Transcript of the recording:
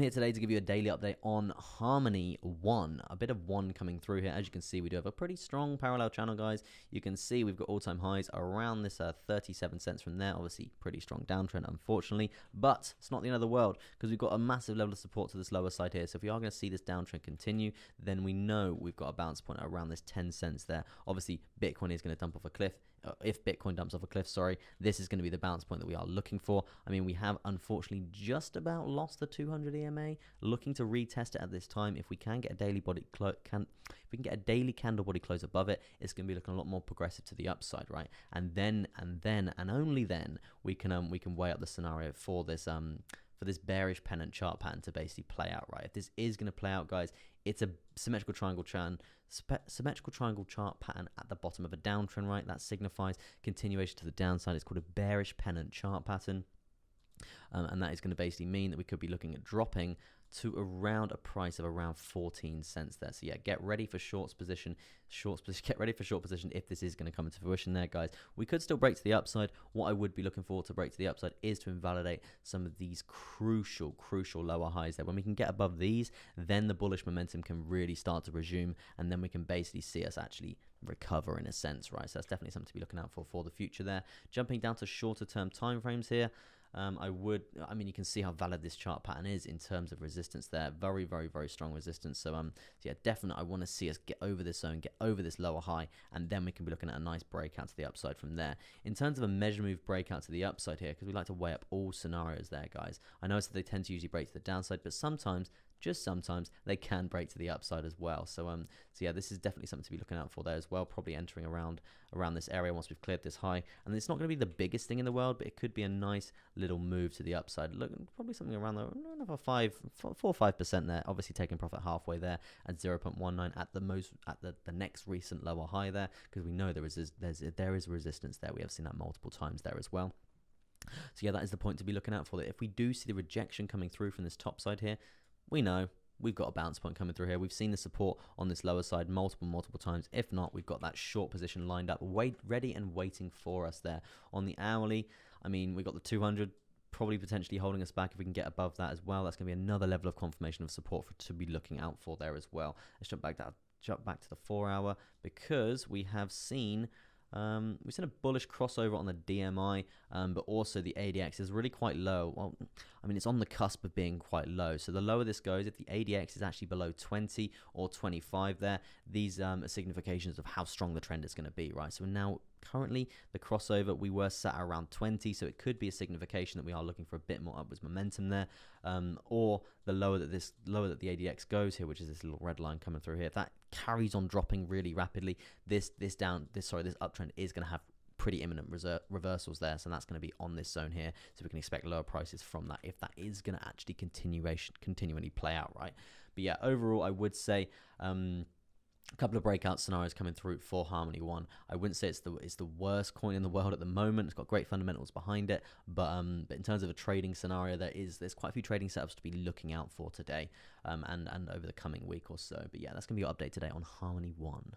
I'm here today to give you a daily update on Harmony 1. A bit of 1 coming through here. As you can see, we do have a pretty strong parallel channel, guys. You can see we've got all-time highs around this 37 cents from there. Obviously, pretty strong downtrend, unfortunately. But it's not the end of the world because we've got a massive level of support to this lower side here. So if we are going to see this downtrend continue, then we know we've got a bounce point around this 10 cents there. Obviously, Bitcoin is going to dump off a cliff. If Bitcoin dumps off a cliff, this is going to be the bounce point that we are looking for. I mean, we have unfortunately just about lost the 200 EMA. Looking to retest it at this time. If we can get a daily candle body close above it, it's going to be looking a lot more progressive to the upside, right? And then and only then we can weigh up the scenario for this bearish pennant chart pattern to basically play out, right? If this is going to play out, guys, it's a symmetrical triangle chart pattern at the bottom of a downtrend, right? That signifies continuation to the downside. It's called a bearish pennant chart pattern. And that is going to basically mean that we could be looking at dropping to around a price of around 14 cents there. So yeah, get ready for short position, get ready for short position if this is going to come into fruition there, guys. We could still break to the upside. What I would be looking for to break to the upside is to invalidate some of these crucial lower highs there. When we can get above these, then the bullish momentum can really start to resume, and then we can basically see us actually recover in a sense, right? So that's definitely something to be looking out for the future there. Jumping down to shorter term time frames here. I mean, you can see how valid this chart pattern is in terms of resistance there. Very strong resistance. So yeah, definitely I want to see us get over this zone, get over this lower high, and then we can be looking at a nice breakout to the upside from there. In terms of a measure move breakout to the upside here, because we like to weigh up all scenarios there, guys. I know that they tend to usually break to the downside, but sometimes, just sometimes, they can break to the upside as well. So yeah, this is definitely something to be looking out for there as well. Probably entering around this area once we've cleared this high. And it's not going to be the biggest thing in the world, but it could be a nice little move to the upside. Look, probably something around another 4 or 5% there. Obviously taking profit halfway there at 0.19 at the next recent lower high there, because we know there is resistance there. We have seen that multiple times there as well. So yeah, that is the point to be looking out for. That if we do see the rejection coming through from this top side here, we know we've got a bounce point coming through here. We've seen the support on this lower side multiple times. If not, we've got that short position lined up, ready and waiting for us there. On the hourly, I mean, we've got the 200 probably potentially holding us back. If we can get above that as well, that's going to be another level of confirmation of support to be looking out for there as well. Let's jump back to the 4 hour, because we have seen we've seen a bullish crossover on the DMI, but also the ADX is really quite low. Well, I mean, it's on the cusp of being quite low. So the lower this goes, if the ADX is actually below 20 or 25 there, these are significations of how strong the trend is going to be, right? So now currently the crossover, we were sat around 20, so it could be a signification that we are looking for a bit more upwards momentum there, or the lower that the ADX goes here, which is this little red line coming through here, if that carries on dropping really rapidly, this uptrend is going to have pretty imminent reversals there. So that's going to be on this zone here, so we can expect lower prices from that if that is going to actually continually play out, right? But yeah, overall I would say a couple of breakout scenarios coming through for Harmony 1. I wouldn't say it's the worst coin in the world at the moment. It's got great fundamentals behind it, but in terms of a trading scenario, there's quite a few trading setups to be looking out for today, and over the coming week or so. But yeah, that's gonna be your update today on Harmony 1.